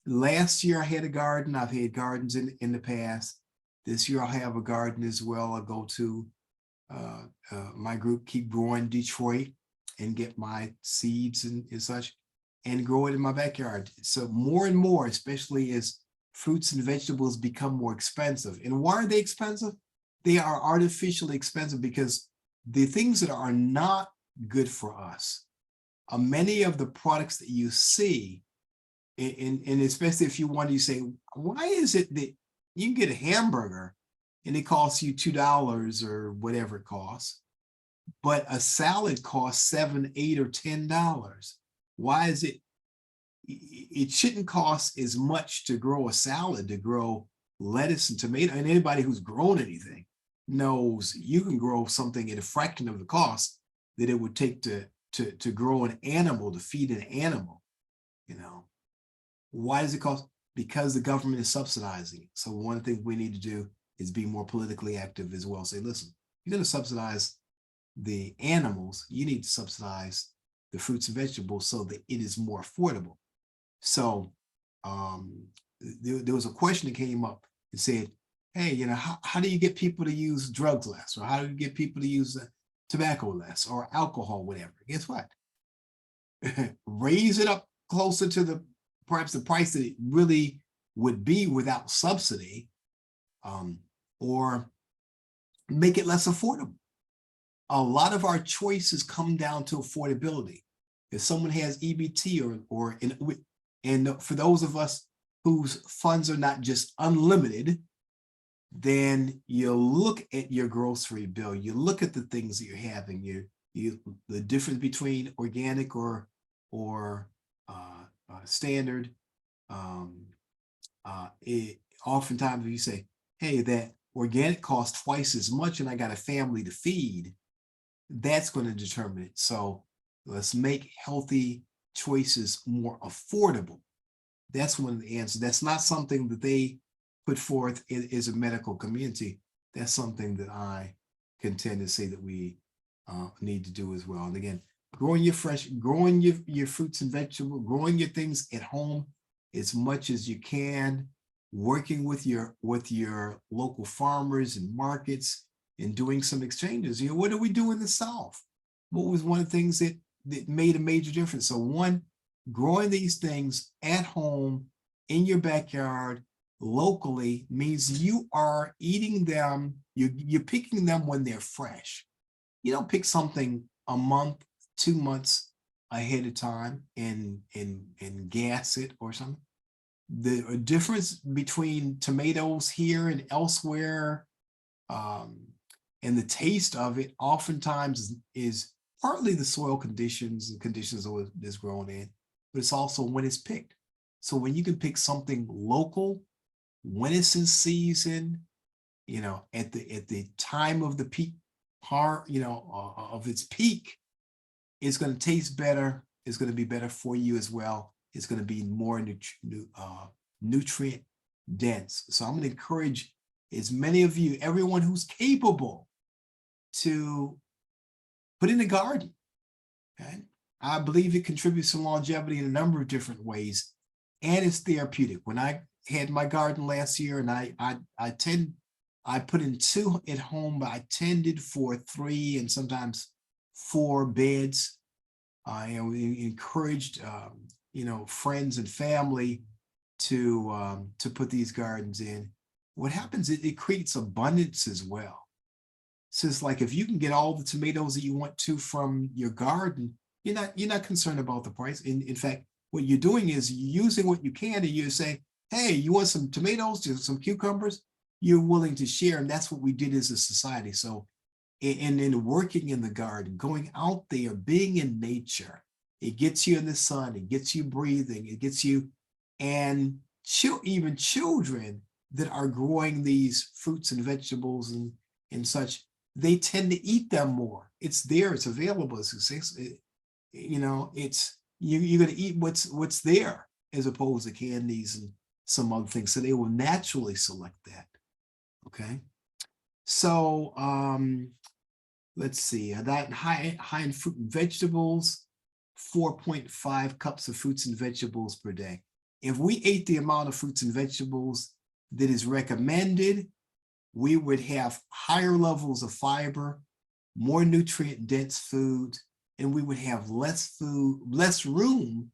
Last year I had a garden. I've had gardens in the past. This year I'll have a garden as well. I'll go to my group, Keep Growing Detroit, and get my seeds and such, and grow it in my backyard. So more and more, especially as fruits and vegetables become more expensive. And why are they expensive? They are artificially expensive because the things that are not good for us are many of the products that you see, and especially if you say, why is it that you can get a hamburger and it costs you $2 or whatever it costs, but a salad costs $7, $8, or $10? Why is it? It shouldn't cost as much to grow a salad, to grow lettuce and tomato, and anybody who's grown anything knows you can grow something at a fraction of the cost that it would take to grow an animal, to feed an animal. Why does it cost? Because the government is subsidizing it. So one thing we need to do is be more politically active as well. Say, listen, you're going to subsidize the animals, you need to subsidize the fruits and vegetables so that it is more affordable. So there was a question that came up and said, hey, how do you get people to use drugs less? Or how do you get people to use tobacco less or alcohol, whatever? Guess what? Raise it up closer to perhaps the price that it really would be without subsidy, or make it less affordable. A lot of our choices come down to affordability. If someone has EBT and for those of us whose funds are not just unlimited, then you look at your grocery bill, you look at the things that you're having, the difference between organic or standard. Oftentimes you say, hey, that organic costs twice as much and I got a family to feed, that's going to determine it. So let's make healthy choices more affordable. That's one of the answers. That's not something that they put forth as a medical community. That's something that I contend to say that we need to do as well. And again, growing your fruits and vegetables, growing your things at home as much as you can, working with your local farmers and markets and doing some exchanges. You know, what do we do in the South? What was one of the things that made a major difference? So one, growing these things at home in your backyard locally means you are eating them, you're picking them when they're fresh. You don't pick something a month, 2 months ahead of time and gas it or something. The difference between tomatoes here and elsewhere, and the taste of it oftentimes is partly the soil conditions and conditions that it's grown in, but it's also when it's picked. So when you can pick something local, when it's in season, you know, at the time of the peak part, you know, of its peak, it's going to taste better. It's going to be better for you as well. It's going to be more nutrient dense. So I'm going to encourage as many of you, everyone who's capable, to put in a garden. Okay, I believe it contributes to longevity in a number of different ways, and it's therapeutic. When I had my garden last year, and I put in 2 at home, but I tended for 3 and sometimes 4 beds. I encouraged you know, friends and family to put these gardens in. What happens, it creates abundance as well. So it's like if you can get all the tomatoes that you want to from your garden, you're not concerned about the price. In fact, what you're doing is you're using what you can, and you say, hey, you want some tomatoes, some cucumbers? You're willing to share, and that's what we did as a society. So in working in the garden, going out there, being in nature, it gets you in the sun, it gets you breathing, it gets you, and even children that are growing these fruits and vegetables and such, they tend to eat them more. It's there, it's available. You know, it's you're going to eat what's there as opposed to candies and some other things. So they will naturally select that. Okay. So let's see, that high in fruit and vegetables, 4.5 cups of fruits and vegetables per day. If we ate the amount of fruits and vegetables that is recommended, we would have higher levels of fiber, more nutrient dense food, and we would have less room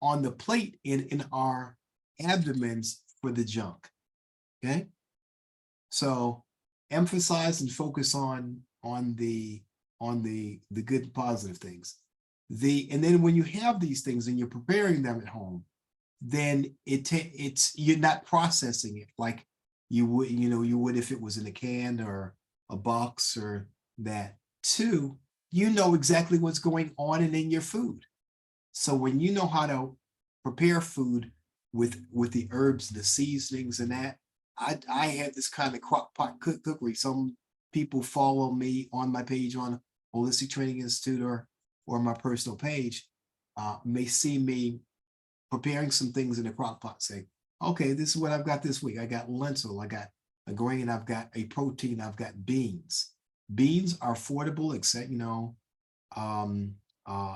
on the plate in our abdomens for the junk. Okay. So emphasize and focus on the good and positive things. And then when you have these things and you're preparing them at home, then you're not processing it like you would if it was in a can or a box or that. 2, you know exactly what's going on in your food. So when you know how to prepare food with the herbs, the seasonings and that, I had this kind of crock pot cookery. Some people follow me on my page on Holistic Training Institute or my personal page, may see me preparing some things in a crock pot, say, okay, this is what I've got this week. I got lentil, I got a grain, I've got a protein, I've got beans. Beans are affordable, except, you know,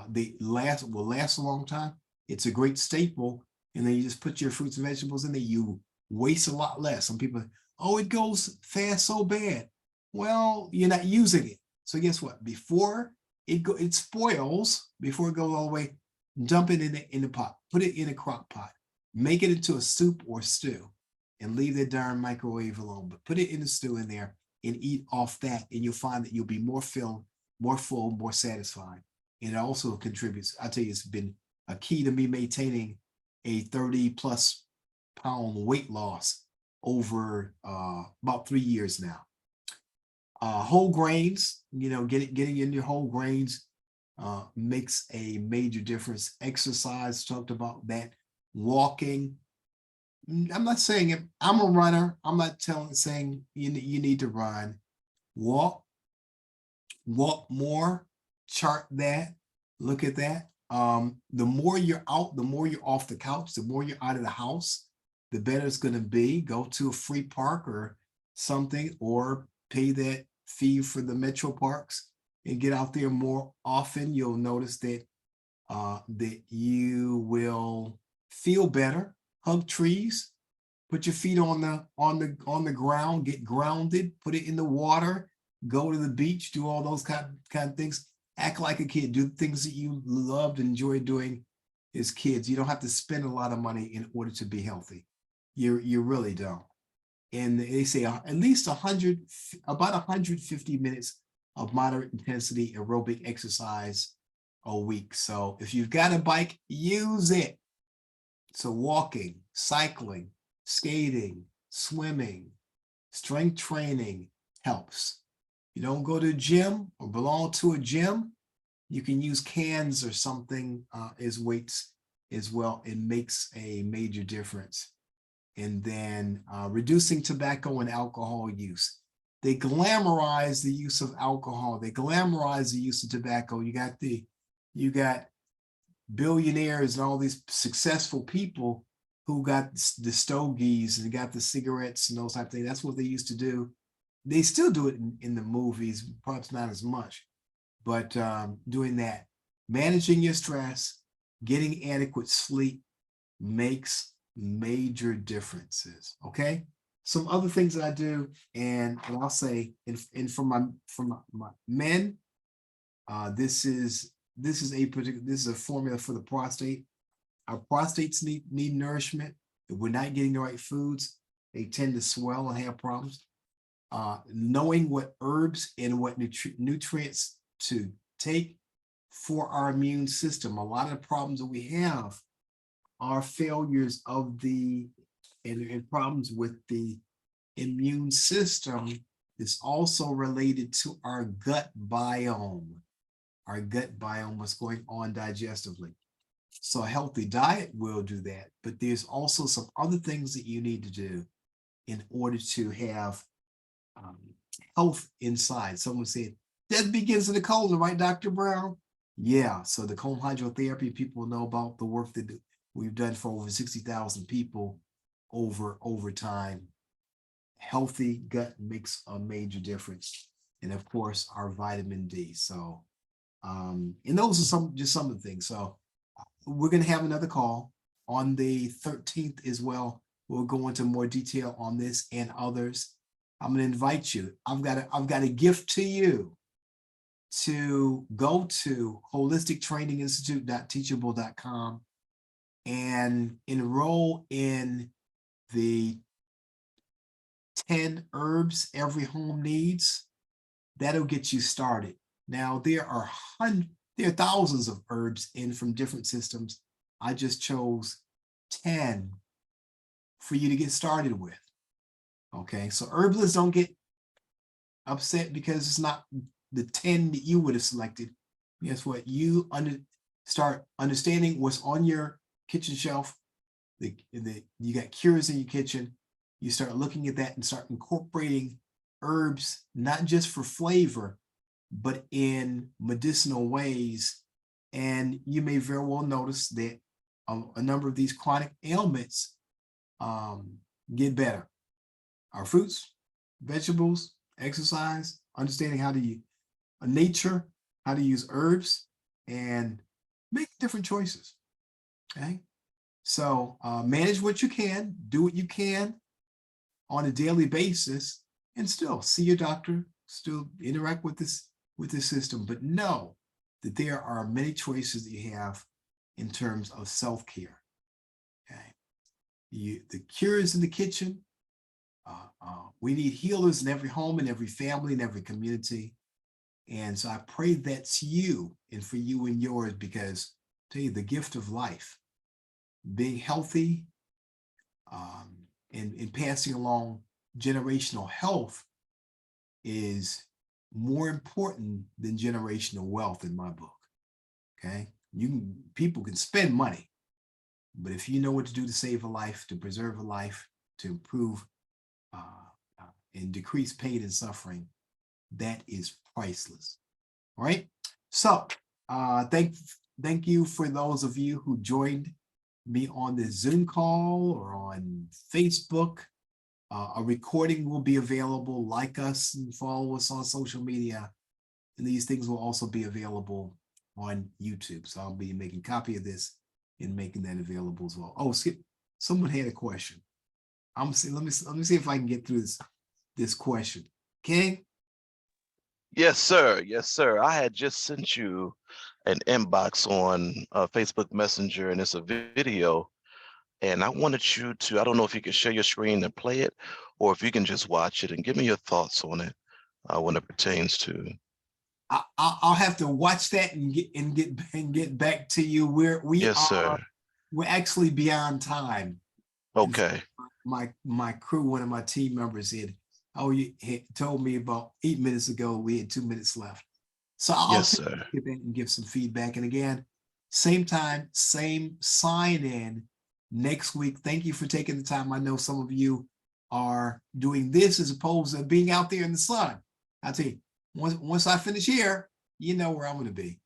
they will last a long time. It's a great staple. And then you just put your fruits and vegetables in there, you waste a lot less. Some people, oh, it goes fast so bad. Well, you're not using it. So guess what? Before it spoils, before it goes all the way, dump it in the pot, put it in a crock pot, make it into a soup or stew, and leave that darn microwave alone. But put it in the stew in there and eat off that, and you'll find that you'll be more filled, more full, more satisfied. And it also contributes. I tell you, it's been a key to me maintaining a 30+ pound weight loss over about 3 years now. Whole grains, you know, getting in your whole grains makes a major difference. Exercise, talked about that. Walking. I'm not saying it. I'm a runner. I'm not saying you need to run. Walk more. Chart that. Look at that. The more you're out, the more you're off the couch, the more you're out of the house, the better it's going to be. Go to a free park or something, or pay that fee for the metro parks and get out there more often, you'll notice that that you will feel better. Hug trees, put your feet on the ground, get grounded, put it in the water, go to the beach, do all those kind of things. Act like a kid, do things that you loved and enjoyed doing as kids. You don't have to spend a lot of money in order to be healthy. You really don't. And they say at least about 150 minutes of moderate intensity aerobic exercise a week. So if you've got a bike, use it. So walking, cycling, skating, swimming, strength training helps. You don't go to a gym or belong to a gym, you can use cans or something as weights as well. It makes a major difference. And then reducing tobacco and alcohol use. They glamorize the use of alcohol. They glamorize the use of tobacco. You got billionaires and all these successful people who got the stogies and got the cigarettes and those type of things. That's what they used to do. They still do it in the movies, perhaps not as much, but doing that, managing your stress, getting adequate sleep makes major differences. Okay, some other things that I do, and I'll say, and for my men, this is a formula for the prostate. Our prostates need nourishment. If we're not getting the right foods, they tend to swell and have problems. Knowing what herbs and what nutrients to take for our immune system. A lot of the problems that we have are failures of and problems with the immune system is also related to our gut biome. Our gut biome, what's going on digestively. So a healthy diet will do that, but there's also some other things that you need to do in order to have health inside. Someone said, that begins in the colon, right, Dr. Brown? Yeah, so the colon hydrotherapy, people know about the work that we've done for over 60,000 people over time. Healthy gut makes a major difference. And of course, our vitamin D. So, and those are just some of the things. So we're going to have another call on the 13th as well. We'll go into more detail on this and others. I'm going to invite you. I've got a gift to you to go to holistictraininginstitute.teachable.com and enroll in the 10 herbs every home needs. That'll get you started. Now there are thousands of herbs in from different systems. I just chose 10 for you to get started with. Okay, so herbalists don't get upset because it's not the 10 that you would have selected. Guess what? You start understanding what's on your kitchen shelf. You got cures in your kitchen. You start looking at that and start incorporating herbs, not just for flavor, but in medicinal ways. And you may very well notice that a number of these chronic ailments get better. Our fruits, vegetables, exercise, understanding how to use nature, how to use herbs, and make different choices. Okay, so manage what you can, do what you can on a daily basis, and still see your doctor, still interact with this system, but know that there are many choices that you have in terms of self-care. Okay, the cure is in the kitchen. We need healers in every home, in every family, in every community. And so I pray that's you and for you and yours, because I tell you, the gift of life, being healthy and passing along generational health is more important than generational wealth in my book. Okay, people can spend money, but if you know what to do to save a life, to preserve a life, to improve and decrease pain and suffering, that is priceless. All right. So thank you for those of you who joined me on this Zoom call or on Facebook. A recording will be available. Like us and follow us on social media. And these things will also be available on YouTube. So I'll be making a copy of this and making that available as well. Oh, Skip, someone had a question. Let me see if I can get through this question. King? Yes, sir. Yes, sir. I had just sent you an inbox on Facebook Messenger, and it's a video. And I wanted you to, I don't know if you can share your screen and play it, or if you can just watch it and give me your thoughts on it when it pertains to. I'll have to watch that and get back to you. Yes, sir. We're actually beyond time. Okay. My crew, one of my team members had told me about 8 minutes ago we had 2 minutes left. So I'll Yes, sir. get back and give some feedback. And again, same time, same sign in next week. Thank you for taking the time. I know some of you are doing this as opposed to being out there in the sun. I'll tell you, once I finish here, you know where I'm going to be.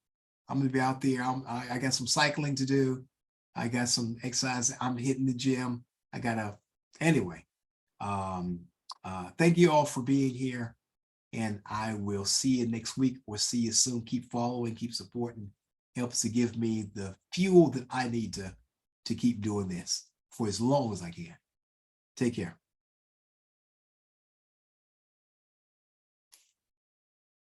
I'm going to be out there. I got some cycling to do. I got some exercise. I'm hitting the gym. Anyway, thank you all for being here, and I will see you next week. We'll see you soon. Keep following, keep supporting. Helps to give me the fuel that I need to keep doing this for as long as I can. Take care.